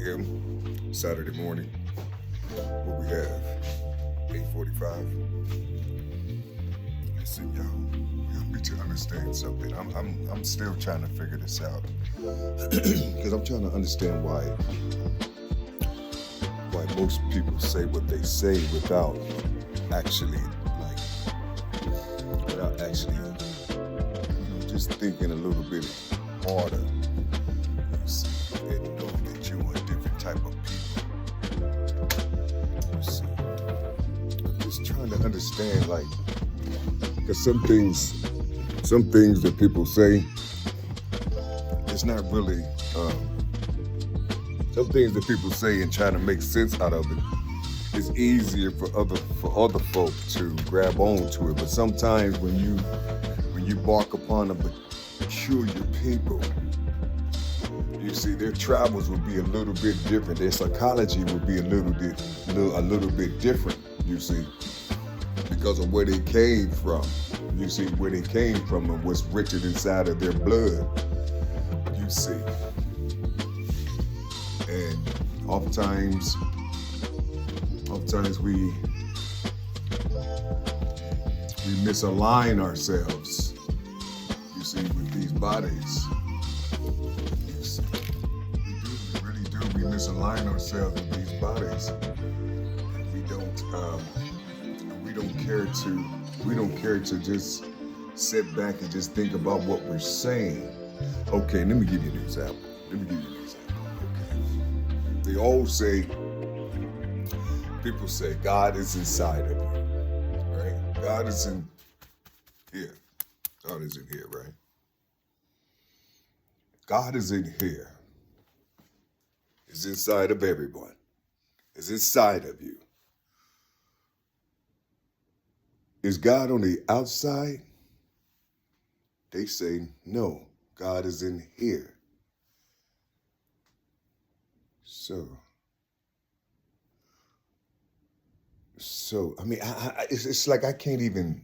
a.m. Saturday morning. What we have? 8:45. Listen, y'all, help me to understand something. I'm still trying to figure this out because I'm trying to understand why most people say what they say without actually just thinking a little bit harder. You see, and know that you are a different type of people. You see, I'm just trying to understand, because some things that people say, it's not really. Some things that people say and try to make sense out of it, it's easier for other folk to grab on to it. But sometimes when you bark upon a peculiar people, you see, their travels will be a little bit different. Their psychology will be a little bit different. You see, because of where they came from. You see, where they came from and what's written inside of their blood. You see, and oftentimes we misalign ourselves, you see, with these bodies. You see, we really do. We misalign ourselves with these bodies, and we don't care to just sit back and just think about what we're saying. Okay, let me give you an example. Okay. They all say, people say, God is inside of you, right? God is in here. God is in here, right? God is in here. It's inside of everyone. It's inside of you. Is God on the outside? They say, no, God is in here. So I mean, it's like I can't even.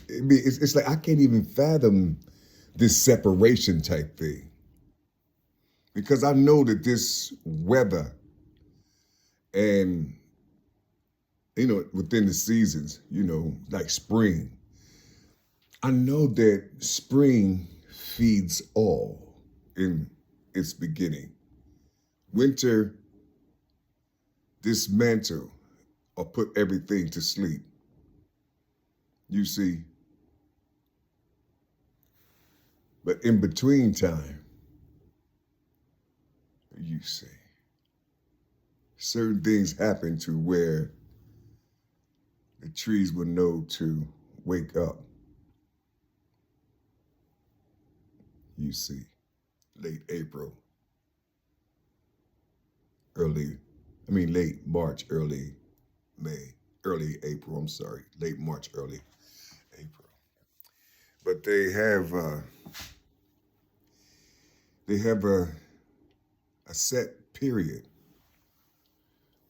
It's like I can't even fathom this separation type thing, because I know that this weather and within the seasons, like spring. I know that spring feeds all in its beginning. Winter dismantle or put everything to sleep. You see. But in between time, you see, certain things happen to where the trees will know to wake up. You see, late March, early May, early April, I'm sorry, late March, early April. But they have a set period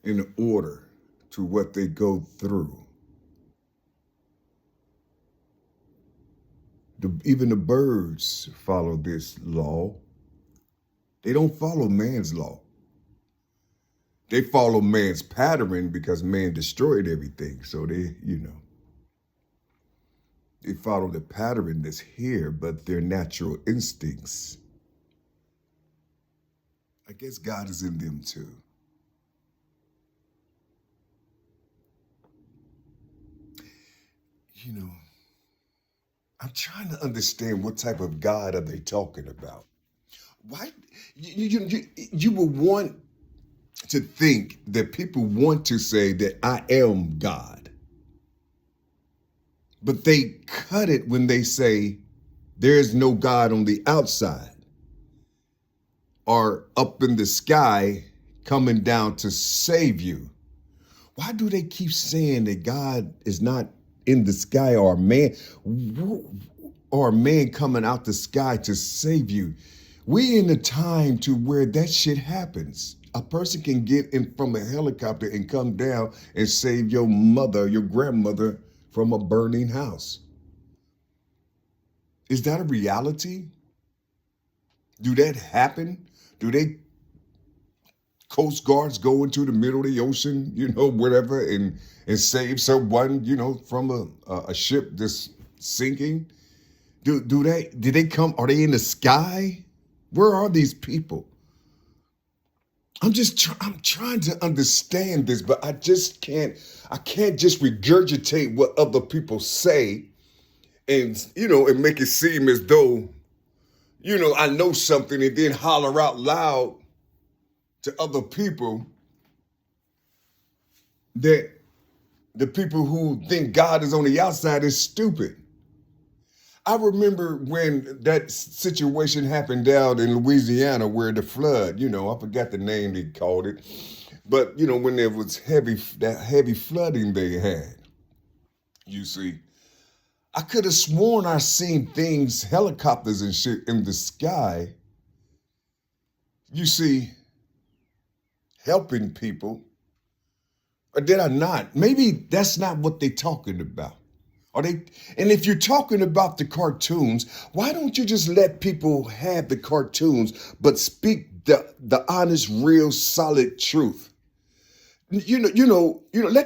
in order to what they go through. Even the birds follow this law. They don't follow man's law. They follow man's pattern because man destroyed everything. So they follow the pattern that's here, but their natural instincts, I guess God is in them too. I'm trying to understand what type of God are they talking about. Why you would want to think that people want to say that I am God, but they cut it when they say there is no God on the outside or up in the sky coming down to save you. Why do they keep saying that God is not in the sky or a man coming out the sky to save you? We in a time to where that shit happens. A person can get in from a helicopter and come down and save your mother, your grandmother from a burning house. Is that a reality? Do that happen? Do they Coast guards go into the middle of the ocean, whatever, and save someone, from a ship that's sinking? Did they come? Are they in the sky? Where are these people? I'm trying to understand this, but I can't just regurgitate what other people say and make it seem as though, I know something and then holler out loud to other people that the people who think God is on the outside is stupid. I remember when that situation happened down in Louisiana where the flood, I forgot the name they called it, but when there was that heavy flooding they had, you see, I could have sworn I seen things, helicopters and shit in the sky, you see, helping people. Or did I not? Maybe that's not what they're talking about. And if you're talking about the cartoons, why don't you just let people have the cartoons, but speak the honest, real, solid truth? Let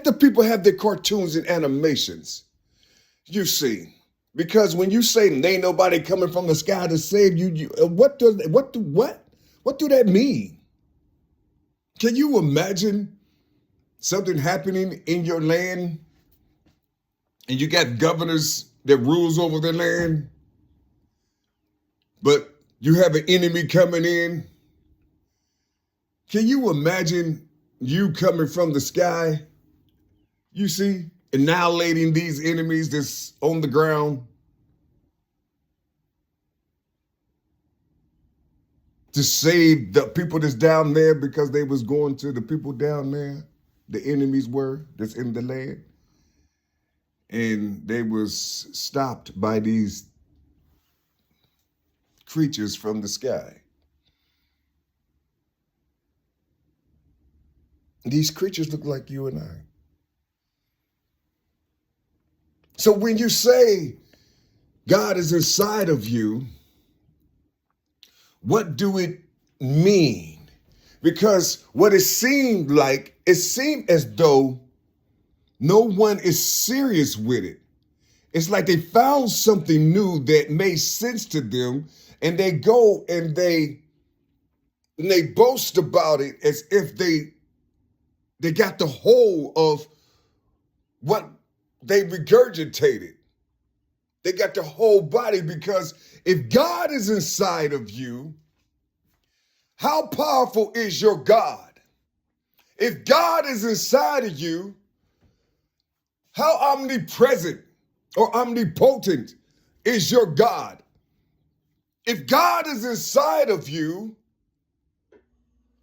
the people have their cartoons and animations. You see, because when you say ain't nobody coming from the sky to save you, what do that mean? Can you imagine something happening in your land? And you got governors that rules over their land, but you have an enemy coming in. Can you imagine you coming from the sky, you see, annihilating these enemies that's on the ground to save the people that's down there because they was going to the people down there, the enemies were, that's in the land? And they was stopped by these creatures from the sky. These creatures look like you and I. So when you say God is inside of you, what do it mean? Because what it seemed as though no one is serious with it. It's like they found something new that made sense to them, and they go and they boast about it as if they got the whole of what they regurgitated. They got the whole body, because if God is inside of you, how powerful is your God? If God is inside of you, how omnipresent or omnipotent is your God? If God is inside of you,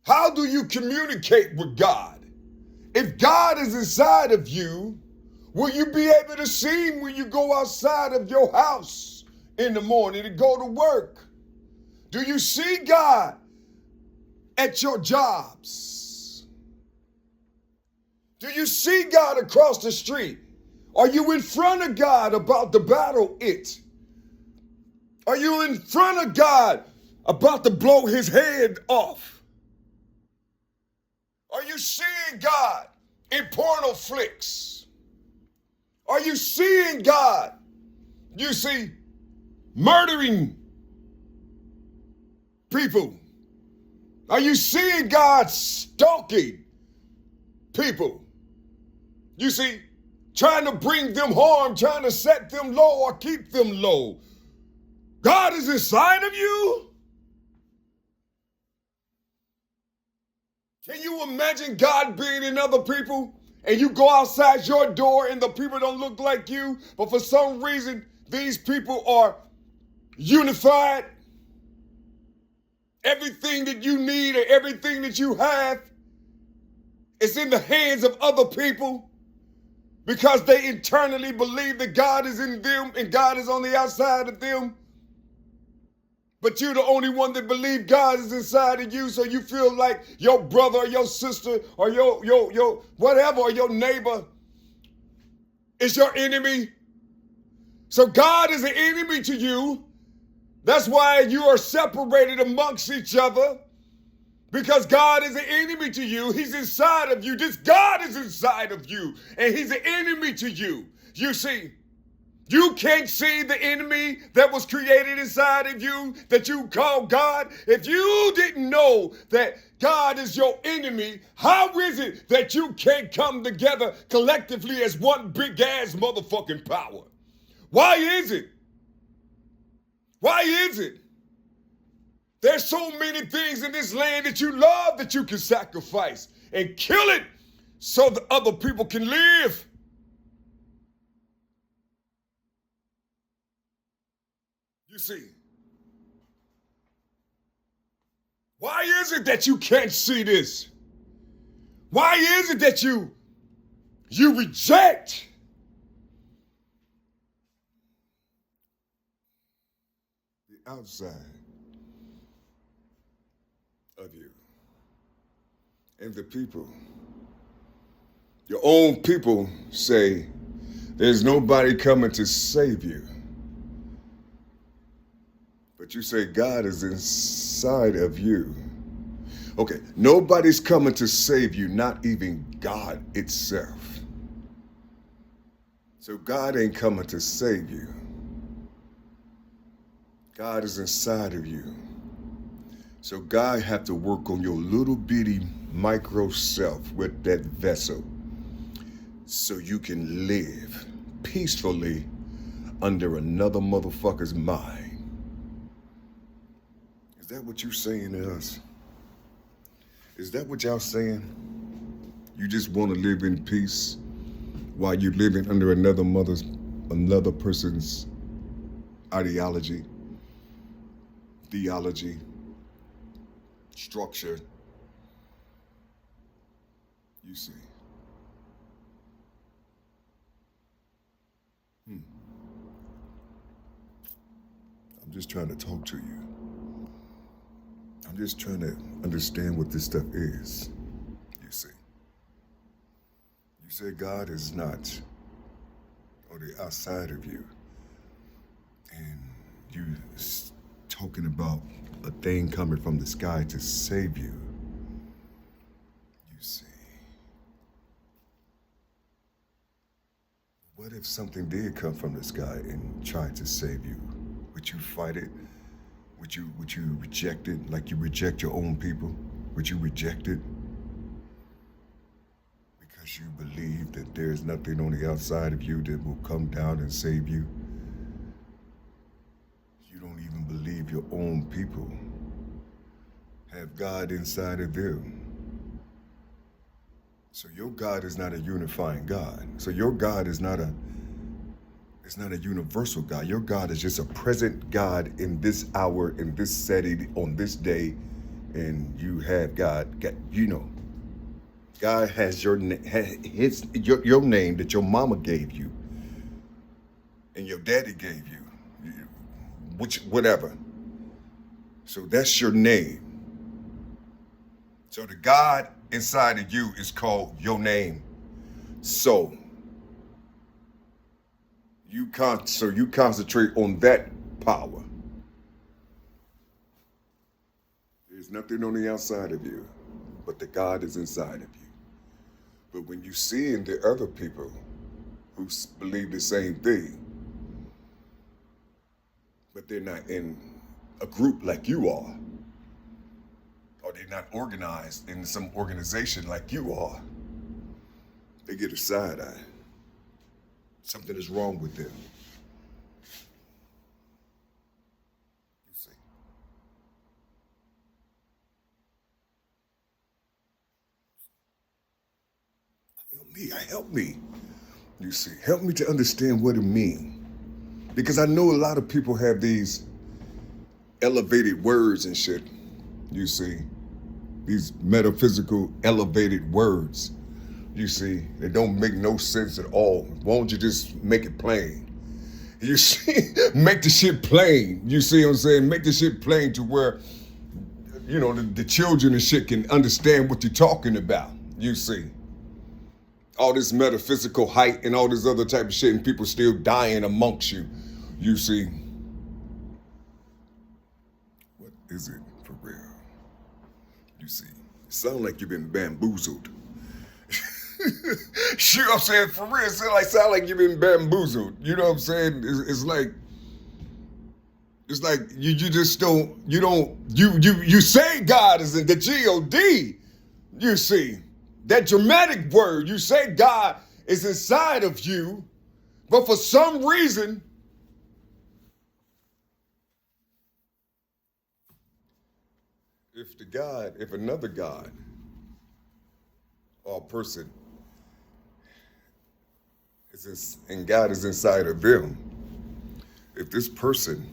how do you communicate with God? If God is inside of you, will you be able to see him when you go outside of your house in the morning to go to work? Do you see God at your jobs? Do you see God across the street? Are you in front of God about to battle it? Are you in front of God about to blow his head off? Are you seeing God in porno flicks? Are you seeing God, you see, murdering people? Are you seeing God stalking people? You see, trying to bring them harm, trying to set them low or keep them low. God is inside of you? Can you imagine God being in other people and you go outside your door and the people don't look like you, but for some reason these people are unified? Everything that you need or everything that you have is in the hands of other people because they internally believe that God is in them and God is on the outside of them. But you're the only one that believes God is inside of you, so you feel like your brother or your sister or your whatever, or your neighbor is your enemy. So God is an enemy to you. That's why you are separated amongst each other. Because God is an enemy to you. He's inside of you. This God is inside of you. And he's an enemy to you. You see, you can't see the enemy that was created inside of you that you call God. If you didn't know that God is your enemy, how is it that you can't come together collectively as one big ass motherfucking power? Why is it? Why is it? There's so many things in this land that you love that you can sacrifice and kill it so that other people can live. You see, why is it that you can't see this? Why is it that you reject the outside of you and the people? Your own people say there's nobody coming to save you. But you say God is inside of you. Okay, nobody's coming to save you, not even God itself. So God ain't coming to save you. God is inside of you. So God have to work on your little bitty micro self with that vessel so you can live peacefully under another motherfucker's mind. Is that what you saying to us? Is that what y'all saying? You just want to live in peace while you're living under another person's ideology, theology, structure. You see. I'm just trying to talk to you. I'm just trying to understand what this stuff is, you see. You say God is not on the outside of you, and you talking about a thing coming from the sky to save you, you see. What if something did come from the sky and tried to save you? Would you fight it? Would you reject it like you reject your own people? Would you reject it? Because you believe that there's nothing on the outside of you that will come down and save you? You don't even believe your own people have God inside of them. So your God is not a unifying God. So your God is not a universal God. Your God is just a present God in this hour, in this setting, on this day, and you have God. God has your name that your mama gave you, and your daddy gave you, whatever. So that's your name. So the God inside of you is called your name. So you concentrate on that power. There's nothing on the outside of you, but the God is inside of you. But when you see in the other people who believe the same thing, but they're not in a group like you are, or they're not organized in some organization like you are, they get a side eye. Something is wrong with them. You see. Help me. You see, help me to understand what it means. Because I know a lot of people have these elevated words and shit. You see, these metaphysical elevated words. You see, they don't make no sense at all. Why don't you just make it plain? You see, make the shit plain. You see what I'm saying? Make the shit plain to where, the children and shit can understand what you're talking about. You see, all this metaphysical height and all this other type of shit, and people still dying amongst you. You see, what is it for real? You see, it sounds like you've been bamboozled. Sure, I'm saying, for real, it sound like you've been bamboozled. You know what I'm saying? It's like you just don't, you say God is in the G-O-D. You see, that dramatic word, you say God is inside of you, but for some reason, if another God or person and God is inside of them, if this person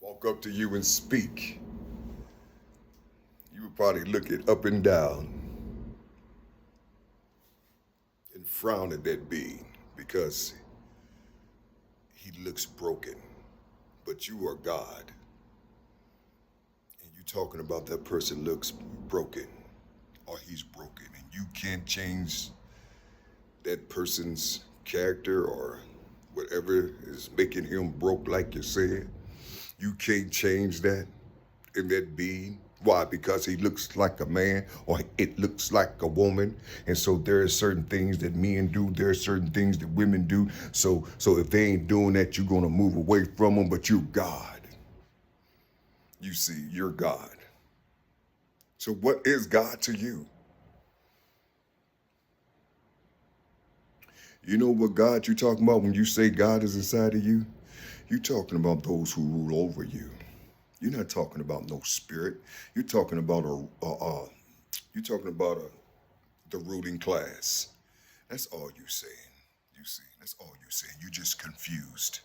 walk up to you and speak, you would probably look it up and down and frown at that being because he looks broken. But you are God. And you talking about that person looks broken or he's broken. And you can't change that person's character or whatever is making him broke, like you said. You can't change that in that being. Why? Because he looks like a man or it looks like a woman. And so there are certain things that men do. There are certain things that women do. So if they ain't doing that, you're going to move away from them, but you're God. You see, you're God. So what is God to you? You know what God you're talking about when you say God is inside of you? You're talking about those who rule over you. You're not talking about no spirit. You're talking about the ruling class. That's all you're saying. You see, that's all you're saying. You're just confused.